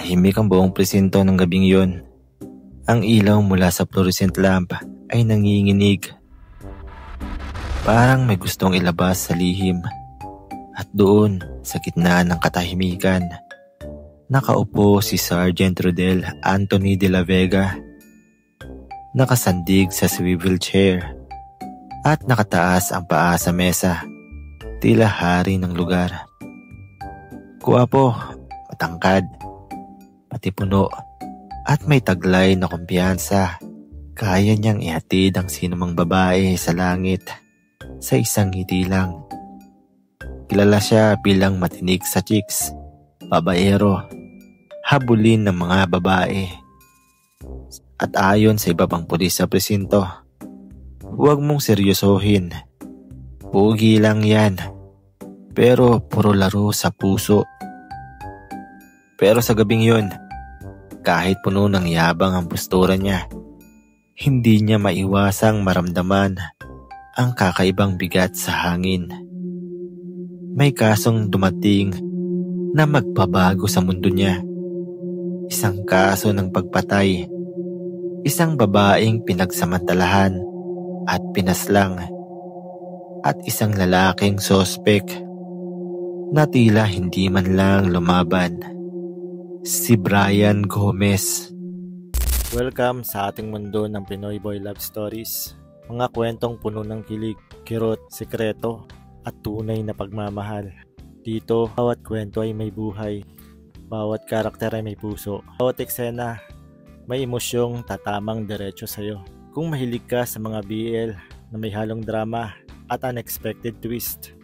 Tahimik ang buong presinto ng gabing yun. Ang ilaw mula sa fluorescent lamp ay nanginginig. Parang may gustong ilabas sa lihim. At doon, sa gitna ng katahimikan, nakaupo si Sergeant Rodel Anthony de la Vega. Nakasandig sa swivel chair at nakataas ang paa sa mesa. Tila hari ng lugar. Guwapo, matangkad, pati puno, at may taglay na kumpiyansa. Kaya niyang ihatid ang sinumang babae sa langit sa isang ngiti lang. Kilala siya bilang matinik sa chicks, babaero, habulin ng mga babae. At ayon sa iba pang pulis sa presinto, huwag mong seryosohin. Pugi lang yan, pero puro laro sa puso. Pero sa gabing yun, kahit puno ng yabang ang postura niya, hindi niya maiwasang maramdaman ang kakaibang bigat sa hangin. May kasong dumating na magpabago sa mundo niya. Isang kaso ng pagpatay, isang babaeng pinagsamantalahan at pinaslang, at isang lalaking sospek na tila hindi man lang lumaban. Si Brian Gomez. Welcome sa ating mundo ng Pinoy Boy Love Stories. Mga kwentong puno ng kilig, kirot, sekreto, at tunay na pagmamahal. Dito, bawat kwento ay may buhay. Bawat karakter ay may puso. Bawat eksena, may emosyong tatamang diretso sa'yo. Kung mahilig ka sa mga BL na may halong drama at unexpected twist,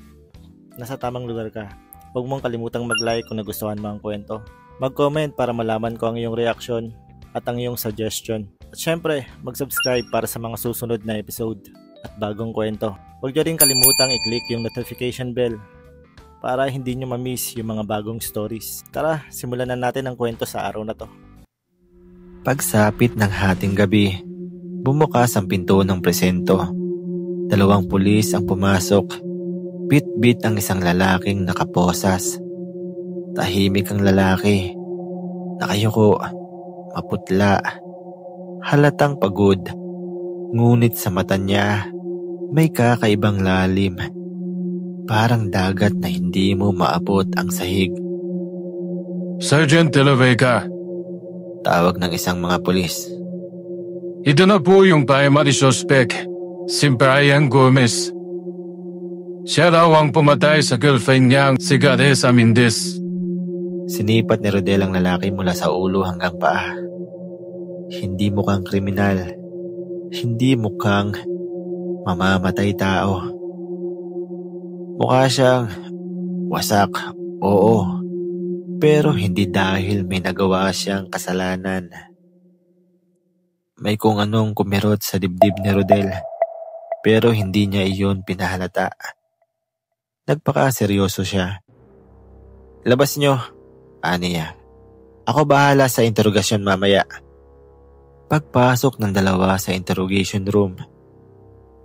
nasa tamang lugar ka. Huwag mong kalimutang mag-like kung nagustuhan mo ang kwento. Mag-comment para malaman ko ang iyong reaksyon at ang iyong suggestion. At syempre, mag-subscribe para sa mga susunod na episode at bagong kwento. Huwag niyo rin kalimutang i-click yung notification bell para hindi niyo ma-miss yung mga bagong stories. Tara, simulan na natin ang kwento sa araw na to. Pagsapit ng hating gabi, bumukas ang pinto ng presinto. 2 pulis ang pumasok. Bit-bit ang isang lalaking nakaposas. Tahimik ang lalaki. Nakayuko, maputla, halatang pagod. Ngunit sa mata niya, may kakaibang lalim. Parang dagat na hindi mo maabot ang sahig. Sergeant de la Vega. Tawag ng isang mga pulis. Ito na po yung primary suspect, si Brian Gomez. Siya raw ang pumatay sa girlfriend niyang si Gareza Mendez. Sinipat ni Rodel ang lalaki mula sa ulo hanggang paa. Hindi mukhang kriminal. Hindi mukhang mamamatay tao. Mukha siyang wasak, oo. Pero hindi dahil may nagawa siyang kasalanan. May kung anong kumirot sa dibdib ni Rodel, pero hindi niya iyon pinahalata. Nagpakaseryoso siya. Labas niyo, aniya. Ako bahala sa interogasyon mamaya. Pagpasok ng dalawa sa interrogation room,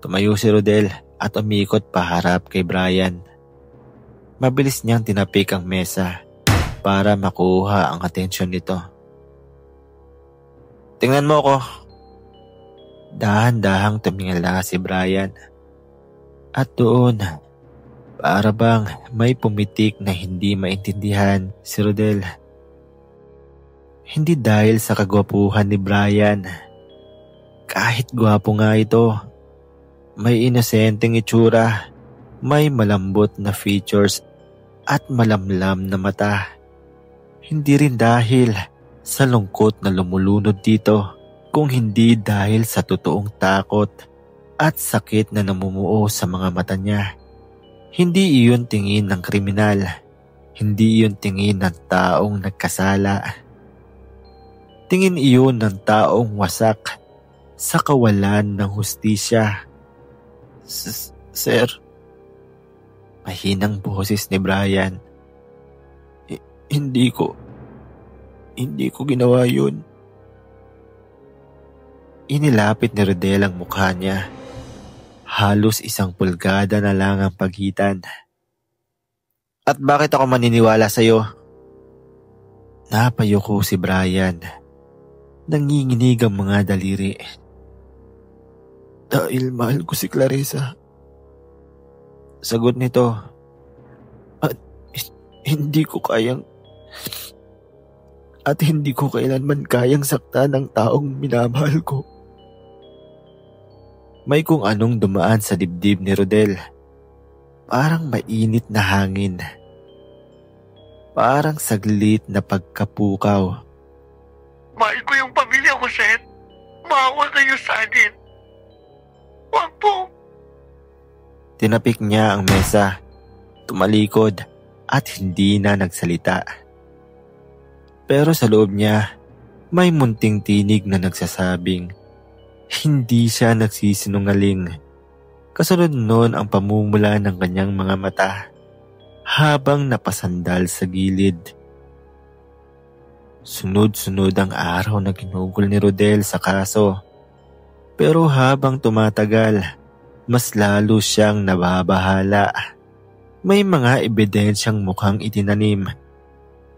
tumayo si Rodel at umikot paharap kay Brian. Mabilis niyang tinapik ang mesa para makuha ang atensyon nito. Tingnan mo ko. Dahan-dahang tumingala si Brian. At doon, para bang may pumitik na hindi maintindihan si Rodel. Hindi dahil sa kagwapuhan ni Brian. Kahit gwapo nga ito, may inosenteng itsura, may malambot na features at malamlam na mata. Hindi rin dahil sa lungkot na lumulunod dito, kung hindi dahil sa totoong takot at sakit na namumuo sa mga mata niya. Hindi iyon tingin ng kriminal, hindi iyon tingin ng taong nagkasala. Tingin iyon ng taong wasak sa kawalan ng hustisya. Sir, mahinang boses ni Brian. Hindi ko ginawa yun. Inilapit ni Rodel ang mukha niya. Halos 1 pulgada na lang ang pagitan. At bakit ako maniniwala sa'yo? Napayuko si Brian. Nanginginig ang mga daliri. Dahil mahal ko si Clarissa. Sagot nito. At hindi ko kailanman kayang saktan ng taong minamahal ko. May kung anong dumaan sa dibdib ni Rodel. Parang mainit na hangin. Parang saglit na pagkapukaw. Mahal ko yung pamilya ko, Seth. Maawa kayo sa akin. Huwag po. Tinapik niya ang mesa, tumalikod at hindi na nagsalita. Pero sa loob niya, may munting tinig na nagsasabing hindi siya nagsisinungaling. Kasunod nun ang pamumula ng kanyang mga mata habang napasandal sa gilid. Sunod-sunod ang araw na ginugol ni Rodel sa kaso. Pero habang tumatagal, mas lalo siyang nababahala. May mga ebidensyang mukhang itinanim.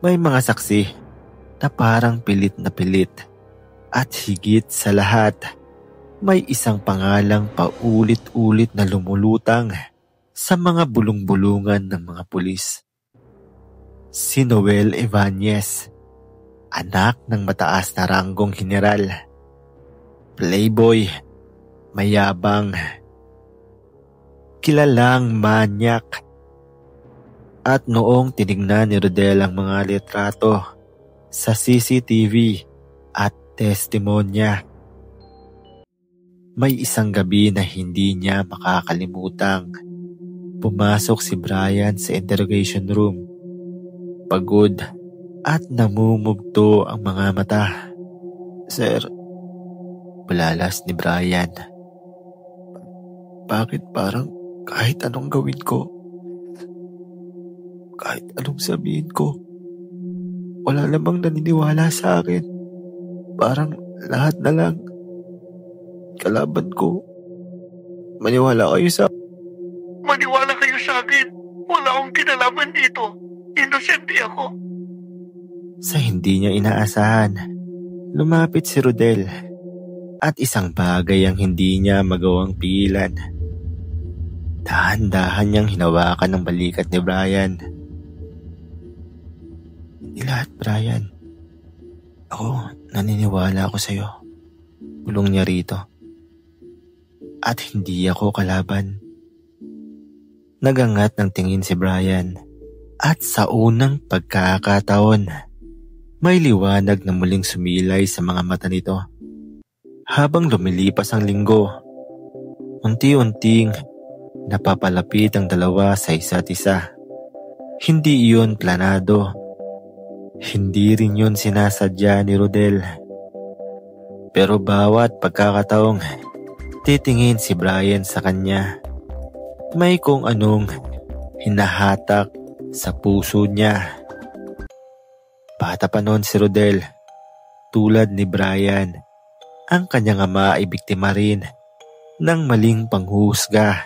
May mga saksi na parang pilit na pilit. At higit sa lahat, may isang pangalang paulit-ulit na lumulutang sa mga bulong-bulungan ng mga pulis. Si Noel Evanez, anak ng mataas na ranggong general. Playboy, mayabang, kilalang manyak. At noong tinignan ni Rodel ang mga litrato sa CCTV at testimonya, may isang gabi na hindi niya makakalimutang. Pumasok si Brian sa interrogation room. Pagod at namumugto ang mga mata. Sir, bulalas ni Brian. Bakit parang kahit anong gawin ko, kahit anong sabihin ko, wala namang naniniwala sa akin. Parang lahat na lang kalaban ko. Maniwala kayo sa akin. Wala akong kinalaman dito. Inosente ako. Sa hindi niya inaasahan, lumapit si Rodel at isang bagay ang hindi niya magawang pigilan. Dahan-dahan niyang hinawakan ng balikat ni Brian. Hindi lahat, Brian. Ako, naniniwala ako sa'yo. Bulong niya rito. At hindi ako kalaban. Nagangat ng tingin si Brian. At sa unang pagkakataon, may liwanag na muling sumilay sa mga mata nito. Habang lumilipas ang linggo, unti-unting napapalapit ang dalawa sa isa't isa. Hindi iyon planado. Hindi rin yun sinasadya ni Rodel. Pero bawat pagkakataong titingin si Brian sa kanya, may kung anong hinahatak sa puso niya. Bata pa noon si Rodel, tulad ni Brian, ang kanyang ama ay biktima rin ng maling panghusga,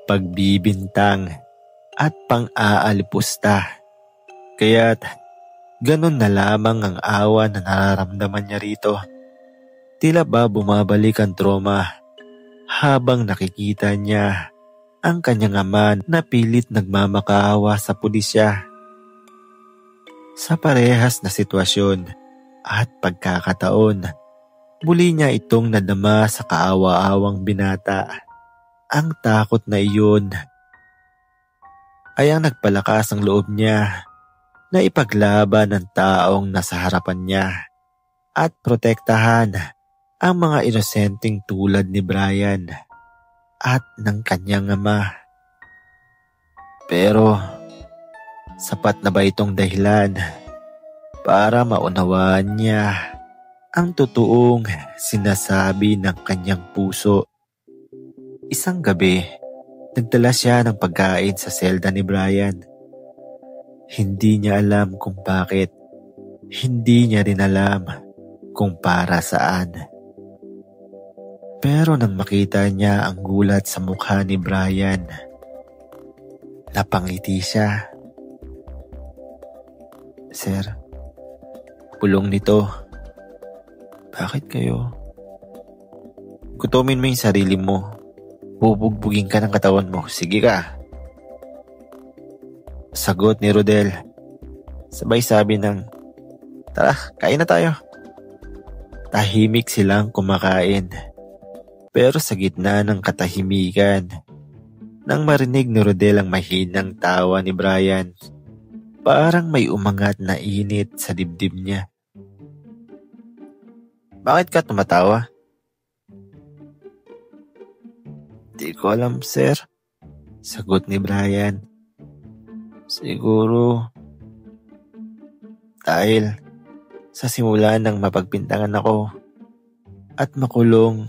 pagbibintang at pang-aalipusta. Kaya't ganun na lamang ang awa na nararamdaman niya rito. Tila ba bumabalik ang trauma habang nakikita niya ang kanyang ama na pilit nagmamakaawa sa pulisya. Sa parehas na sitwasyon at pagkakataon, muli niya itong nadama sa kaawa-awang binata. Ang takot na iyon ay ang nagpalakas ang loob niya na ipaglaban ang taong nasa harapan niya at protektahan ang mga inosenteng tulad ni Brian at ng kanyang ama. Pero sapat na ba itong dahilan para maunawaan niya ang totoong sinasabi ng kanyang puso? Isang gabi, nagdala siya ng pagkain sa selda ni Brian. Hindi niya alam kung bakit. Hindi niya rin alam kung para saan. Pero nang makita niya ang gulat sa mukha ni Brian, napangiti siya. Sir, Pagkapulong nito, bakit kayo? Gutomin mo yung sarili mo. Bubugbugin ka ng katawan mo. Sige ka. Sagot ni Rodel. Sabay sabi ng, tara, kain na tayo. Tahimik silang kumakain. Pero sa gitna ng katahimikan, nang marinig ni Rodel ang mahinang tawa ni Brian, parang may umangat na init sa dibdib niya. Bakit ka tumatawa? Di ko alam, sir. Sagot ni Brian. Siguro dahil sa simula nang mapagpintangan ako at makulong,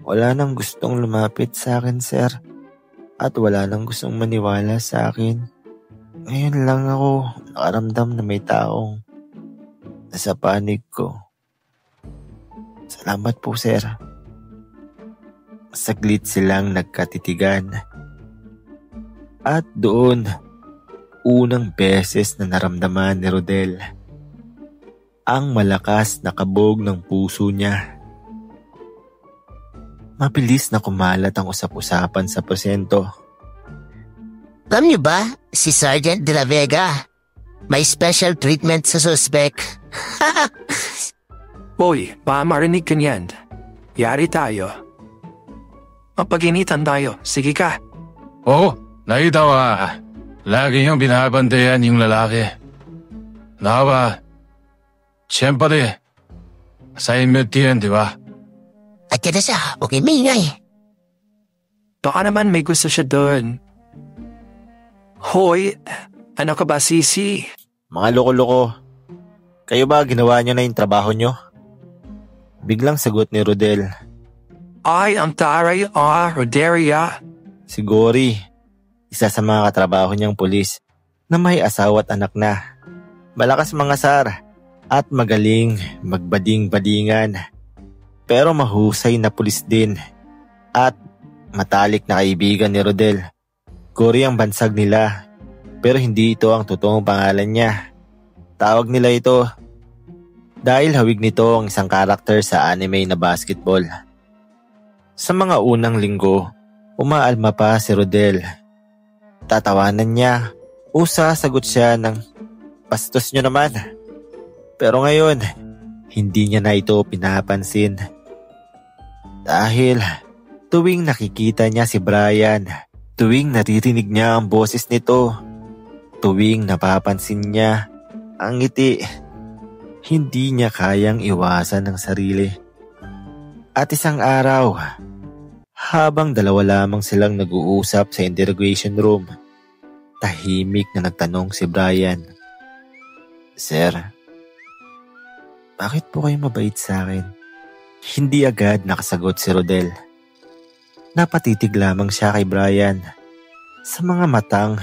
wala nang gustong lumapit sa akin, sir. At wala nang gustong maniwala sa akin. Ngayon lang ako nakaramdam na may taong nasa panig ko. Salamat po, sir. Saglit silang nagkatitigan. At doon, unang beses na naramdaman ni Rodel ang malakas na kabog ng puso niya. Mabilis na kumalat ang usap-usapan sa presinto. Alam niyo ba, si Sergeant De La Vega, may special treatment sa suspect. Boy, baka marinig ka niyan. Yari tayo. Mapaginitan tayo. Sige ka. Oo, naitawa. Lagi niyang binabantayan yung lalaki. Nawa, siyempre, assignment yan, di ba? At yan na siya, okay mingay. Baka naman may gusto siya doon. Hoy, ano ka ba, Sisi? Mga loko-loko, kayo ba ginawa niyo na yung trabaho niyo? Biglang sagot ni Rodel. Ay, ang taray, Roderia. Si Gory, isa sa mga katrabaho niyang pulis na may asawa at anak na. Malakas mangasar at magaling magbading-badingan. Pero mahusay na pulis din at matalik na kaibigan ni Rodel. Gory ang bansag nila pero hindi ito ang totoong pangalan niya. Tawag nila ito dahil hawig nito ang isang karakter sa anime na basketball. Sa mga unang linggo, umaalma pa si Rodel. Tatawanan niya o sasagot siya ng bastos niyo naman. Pero ngayon, hindi niya na ito pinapansin. Dahil tuwing nakikita niya si Brian, tuwing naririnig niya ang boses nito, tuwing napapansin niya ang ngiti, hindi niya kayang iwasan ang sarili. At isang araw, habang dalawa lamang silang nag-uusap sa interrogation room, tahimik na nagtanong si Brian. Sir, bakit po kayo mabait sa akin? Hindi agad nakasagot si Rodel. Napatitig lamang siya kay Brian sa mga matang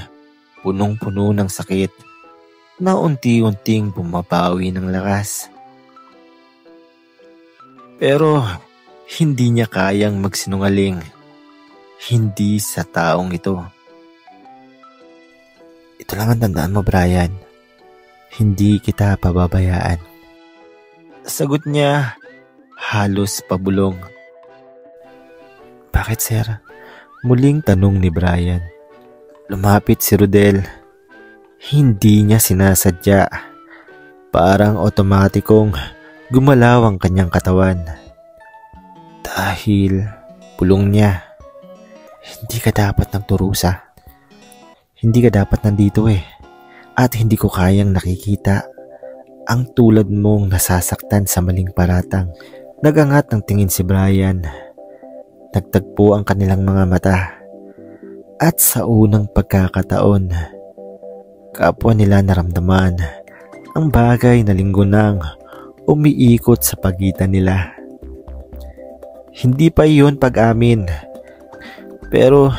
punong-puno ng sakit na unti-unting bumabawi ng lakas. Pero hindi niya kayang magsinungaling. Hindi sa taong ito. Ito lang ang tandaan mo, Brian. Hindi kita pababayaan. Sagot niya, halos pabulong. Bakit, sir? Muling tanong ni Brian. Lumapit si Rodel. Hindi niya sinasadya. Parang otomatikong gumalaw ang kanyang katawan. Dahil pulong niya. Hindi ka dapat nagturusa. Hindi ka dapat nandito At hindi ko kayang nakikita ang tulad mong nasasaktan sa maling paratang. Nagangat ng tingin si Brian. Nagtagpo ang kanilang mga mata. At sa unang pagkakataon, kapwa nila naramdaman ang bagay na linggo nang umiikot sa pagitan nila. Hindi pa iyon pag-amin, pero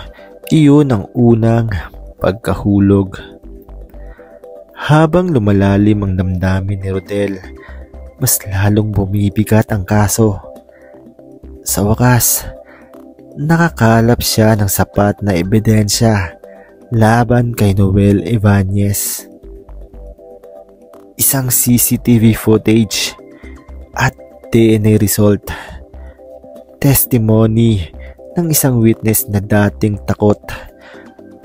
iyon ang unang pagkahulog. Habang lumalalim ang damdamin ni Rodel, mas lalong bumibigat ang kaso. Sa wakas, nakakalap siya ng sapat na ebidensya laban kay Noel Ibanez. isang CCTV footage at DNA result. Testimony ng isang witness na dating takot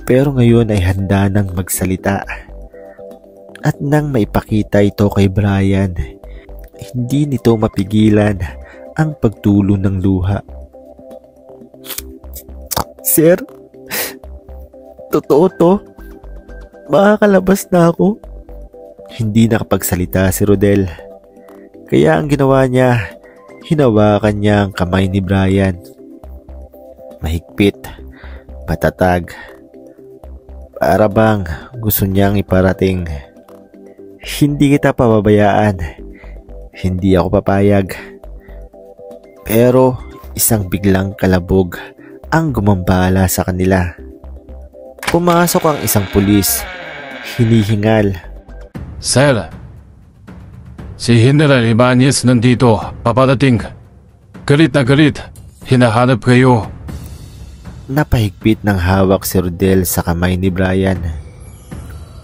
pero ngayon ay handa nang magsalita. At nang maipakita ito kay Brian, hindi nito mapigilan ang pagtulo ng luha. Sir, totoo to? Makakalabas na ako? Hindi nakapagsalita si Rodel. Kaya ang ginawa niya, hinawakan niya ang kamay ni Brian. Mahigpit, matatag. Para bang gusto niyang iparating, hindi kita pababayaan. Hindi ako papayag. Pero isang biglang kalabog ang gumambala sa kanila. Pumasok ang isang pulis, hinihingal. Sir, si General Ibanez nandito, paparating. Galit na galit, hinahanap kayo. Napahigpit ng hawak si Rodel sa kamay ni Brian.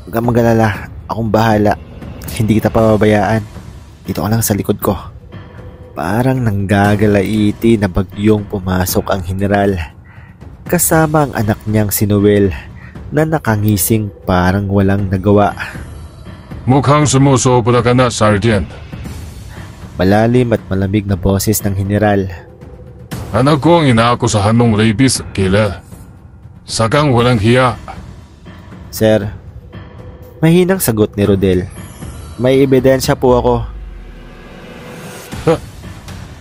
Huwag kang mag-alala, akong bahala. Hindi kita pababayaan. Dito ka lang sa likod ko. Parang nanggagalaiti na bagyong pumasok ang general. Kasama ang anak niyang si Noel na nakangising parang walang nagawa. Mukhang sumusobra ka na, Sergeant. Malalim at malamig na boses ng general. Anak ko ang inaakusahan ng rapist killer. Sakang walang hiya. Sir, mahinang sagot ni Rodel. May ebidensya po ako.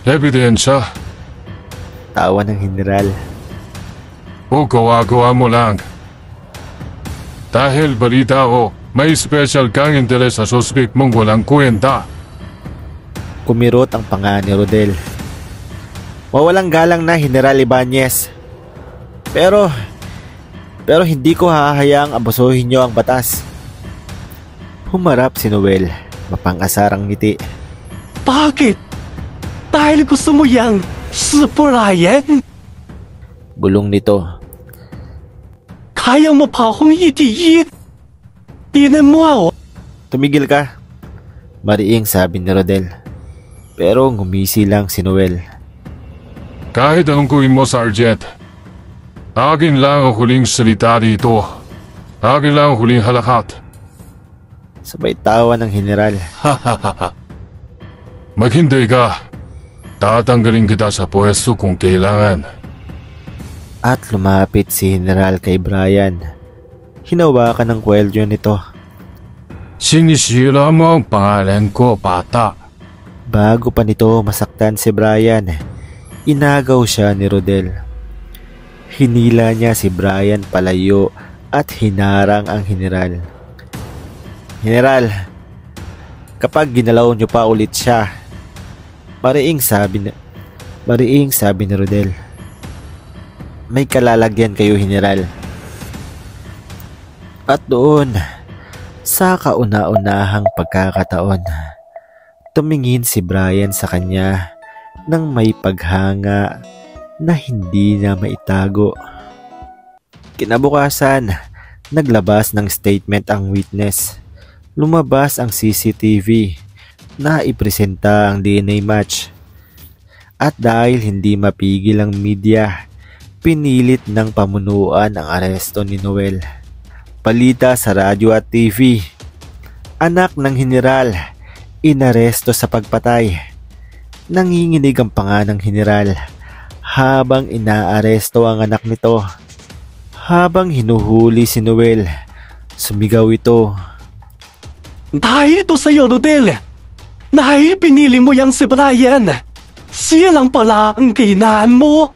Ebidensya? Tawa ng general. O gawa-gawa mo lang. Dahil balita ko, may special kang interes sa suspect mong walang kwenta. Kumirot ang panga ni Rodel. Mawalang galang na General Ibanez. Pero hindi ko hahayaang abusuhin niyo ang batas. Humarap si Noel, mapang-asarang ngiti. Bakit? Dahil gusto mo yang si Brian? Bulong nito. Kaya mo pa akong itiyin? Tinan mo ako. Tumigil ka. Mariing sabi ni Rodel. Pero ngumisi lang si Noel. Kahit anong gawin mo, Sergeant. Akin lang ang huling salita dito. Akin lang ang huling halakat. Sabay tawa ng general. Maghintay ka. Tatanggalin kita sa pwesto kung kailangan. At lumapit si general kay Brian. Hinawakan ng kwelyo nito. Sinisira mo ang pangalan ko, bata. Bago pa nito masaktan si Brian, inagaw siya ni Rodel. Hinila niya si Brian palayo at hinarang ang general. General, kapag ginalaw niyo pa ulit siya, mariing sabi ni Rodel. May kalalagyan kayo, general. At doon, sa kauna-unahang pagkakataon, tumingin si Brian sa kanya nang may paghanga na hindi na maitago. Kinabukasan, naglabas ng statement ang witness. Lumabas ang CCTV na ipresenta ang DNA match. At dahil hindi mapigil ang media, pinilit ng pamunuan ang aresto ni Noel. Balita sa radyo at TV. Anak ng general, inaresto sa pagpatay. Nanginginig ang panga ng general habang inaaresto ang anak nito. Habang hinuhuli si Noel, sumigaw ito. Dahil ito sa'yo, Rodel. Dahil pinili mo yang si Brian. Siya lang pala ang kinahan mo.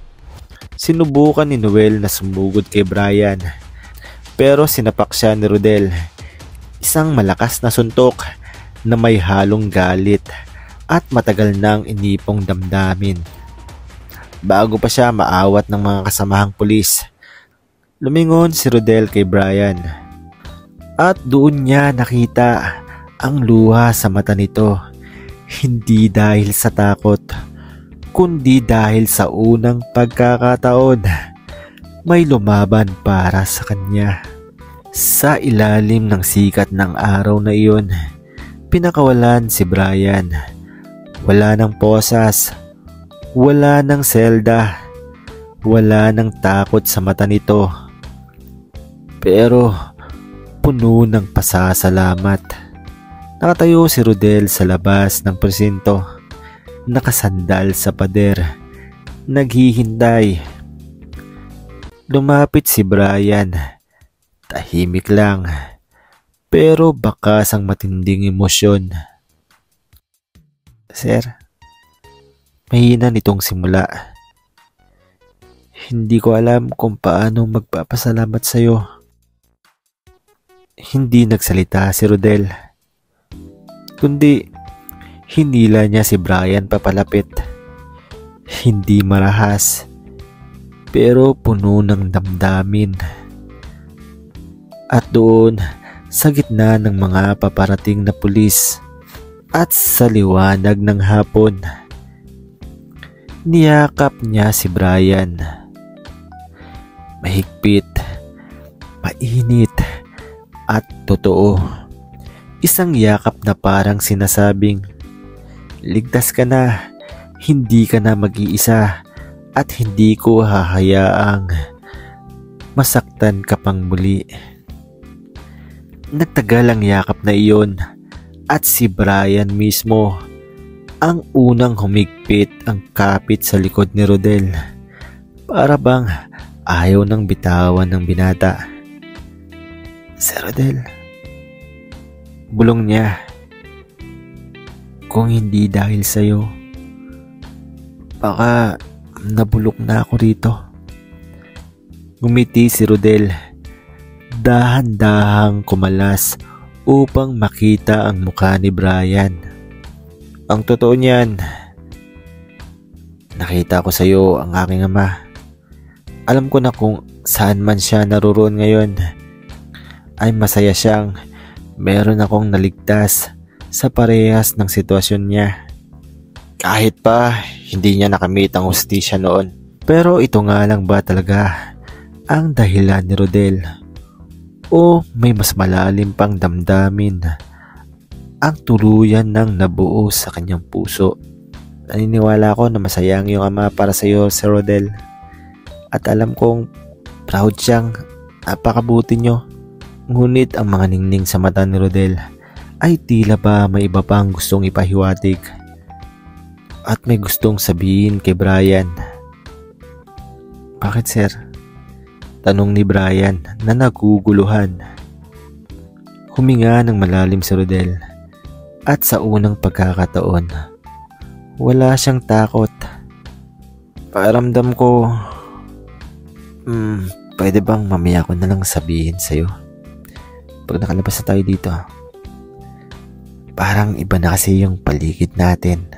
Sinubukan ni Noel na sumugod kay Brian. Pero sinapak siya ni Rodel. Isang malakas na suntok na may halong galit at matagal nang inipong damdamin. Bago pa siya maawat ng mga kasamahang pulis, lumingon si Rodel kay Brian. At doon niya nakita ang luha sa mata nito. Hindi dahil sa takot, kundi dahil sa unang pagkakataon may lumaban para sa kanya. Sa ilalim ng sikat ng araw na iyon, Pinakawalan si Brian. Wala ng posas, wala ng selda, wala ng takot sa mata nito. Pero puno ng pasasalamat. Nakatayo si Rodel sa labas ng presinto, nakasandal sa pader, naghihintay. Lumapit si Brian, tahimik lang, pero bakas ang matinding emosyon. Sir, mahina nitong simula. Hindi ko alam kung paano magpapasalamat sa'yo. Hindi nagsalita si Rodel, kundi hinila niya si Brian papalapit. Hindi marahas, pero puno ng damdamin. At doon, sa gitna ng mga paparating na pulis at sa liwanag ng hapon, niyakap niya si Brian. Mahigpit, mainit, at totoo. Isang yakap na parang sinasabing, ligtas ka na, hindi ka na mag-iisa, at hindi ko hahayaang masaktan ka pang muli. Nagtagal ang yakap na iyon at si Brian mismo ang unang humigpit ang kapit sa likod ni Rodel. Para bang ayaw nang bitawan ng binata. Sir Rodel, bulong niya, kung hindi dahil sa'yo, baka nabulok na ako rito. Ngumiti si Rodel, dahan-dahang kumalas upang makita ang mukha ni Brian. Ang totoo niyan, nakita ko sa iyo ang aking ama. Alam ko na kung saan man siya naroon ngayon, ay masaya siyang meron akong naligtas sa parehas ng sitwasyon niya. Kahit pa hindi niya nakamit ang hustisya noon. Pero ito nga lang ba talaga ang dahilan ni Rodel? O may mas malalim pang damdamin ang tuluyan ng nabuo sa kanyang puso? Naniniwala ko na masaya ang iyong ama para sa iyo, Sir Rodel. At alam kong proud siyang napakabuti niyo. Ngunit ang mga ningning sa mata ni Rodel ay tila ba may iba pang gustong ipahiwatig. At may gustong sabihin kay Brian. Bakit, sir? Tanong ni Brian na naguguluhan. Huminga ng malalim si Rodel at sa unang pagkakataon, wala siyang takot. Pakiramdam ko, pwede bang mamaya ko na lang sabihin sa'yo? Pag nakalabas na tayo dito, parang iba na kasi yung paligid natin.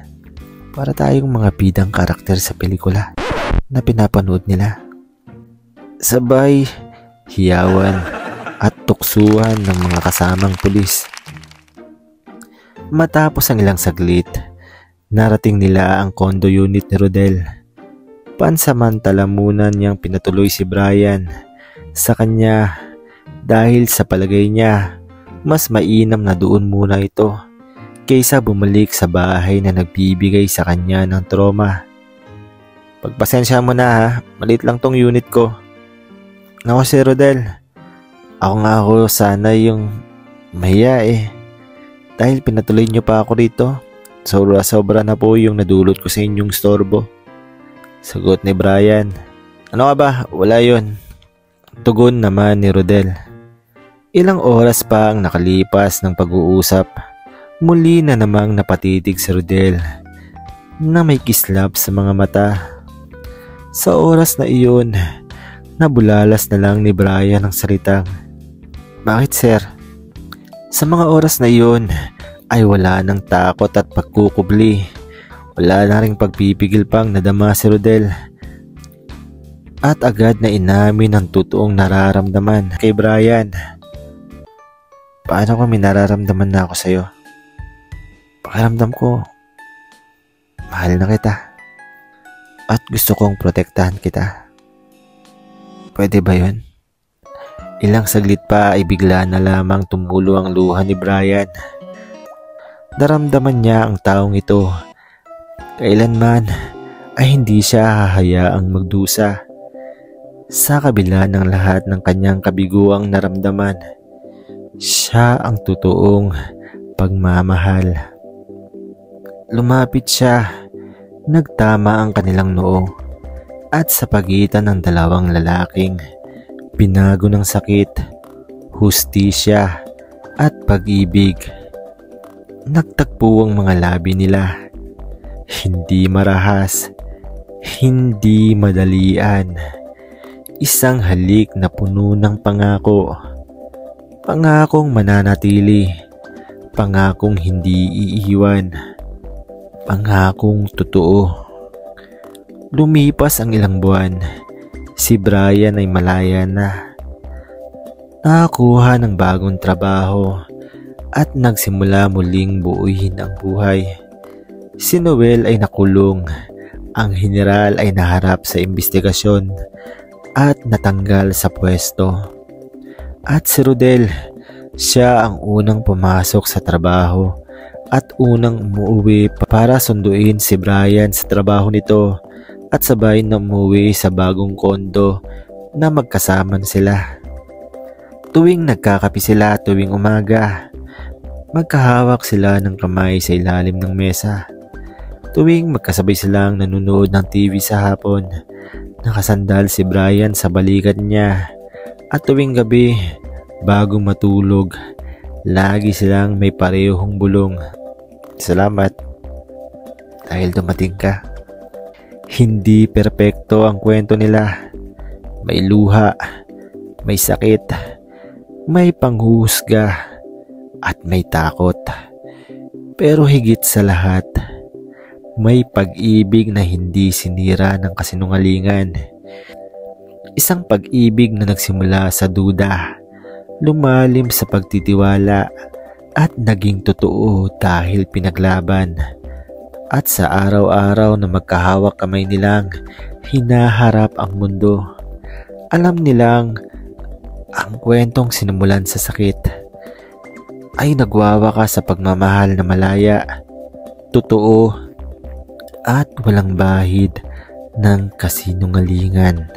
Para tayong mga bidang karakter sa pelikula na pinapanood nila. Sabay, hiyawan at tuksuhan ng mga kasamang pulis. Matapos ang ilang saglit, narating nila ang condo unit ni Rodel. Pansamantala muna niyang pinatuloy si Brian sa kanya dahil sa palagay niya mas mainam na doon muna ito kaysa bumalik sa bahay na nagbibigay sa kanya ng trauma. Pagpasensya mo na ha, maliit lang tong unit ko. Naku si Rodel, ako sana yung mahiya dahil pinatuloy niyo pa ako rito. Sobra na po yung nadulot ko sa inyong storbo. Sagot ni Brian. Ano ka ba? Wala yun. Tugon naman ni Rodel. Ilang oras pa ang nakalipas ng pag-uusap. Muli na namang napatitig si Rodel na may kislap sa mga mata. Sa oras na iyon, nabulalas na lang ni Brian ang salitang, "Bakit, sir?" Sa mga oras na iyon ay wala nang takot at pagkukubli. Wala na ring pagpipigil pang nadama si Rodel. At agad na inamin ang totoong nararamdaman kay Brian. Paano kung may nararamdaman na ako sa'yo? Pakiramdam ko, mahal na kita. At gusto kong protektahan kita. Pwede ba yun? Ilang saglit pa ay bigla na lamang tumulo ang luha ni Brian. Naramdaman niya ang taong ito. Kailanman ay hindi siya hahayaang magdusa. Sa kabila ng lahat ng kanyang kabiguang naramdaman, siya ang totoong pagmamahal. Lumapit siya, nagtama ang kanilang noo, at sa pagitan ng dalawang lalaking binago ng sakit, hustisya at pag-ibig, nagtagpo ang mga labi nila. Hindi marahas, hindi madalian. Isang halik na puno ng pangako. Pangakong mananatili, pangakong hindi iiwan, pangakong totoo. Lumipas ang ilang buwan, si Brian ay malaya na. Nakakuha ng bagong trabaho at nagsimula muling buuin ang buhay. Si Noel ay nakulong, ang general ay naharap sa investigasyon at natanggal sa pwesto. At si Rodel, siya ang unang pumasok sa trabaho at unang umuwi para sunduin si Brian sa trabaho nito at sabay na umuwi sa bagong kondo na magkasama sila. Tuwing nagkakape sila tuwing umaga, magkahawak sila ng kamay sa ilalim ng mesa. Tuwing magkasabay silang nanonood ng TV sa hapon, nakasandal si Brian sa balikat niya. At tuwing gabi, bago matulog, lagi silang may parehong bulong. Salamat dahil dumating ka. Hindi perpekto ang kwento nila. May luha, may sakit, may panghuhusga, at may takot. Pero higit sa lahat, may pag-ibig na hindi sinira ng kasinungalingan. Isang pag-ibig na nagsimula sa duda, lumalim sa pagtitiwala, at naging totoo dahil pinaglaban. At sa araw-araw na magkahawak kamay nilang hinaharap ang mundo, alam nilang ang kwentong sinimulan sa sakit ay nagwawakas sa pagmamahal na malaya, totoo, at walang bahid ng kasinungalingan.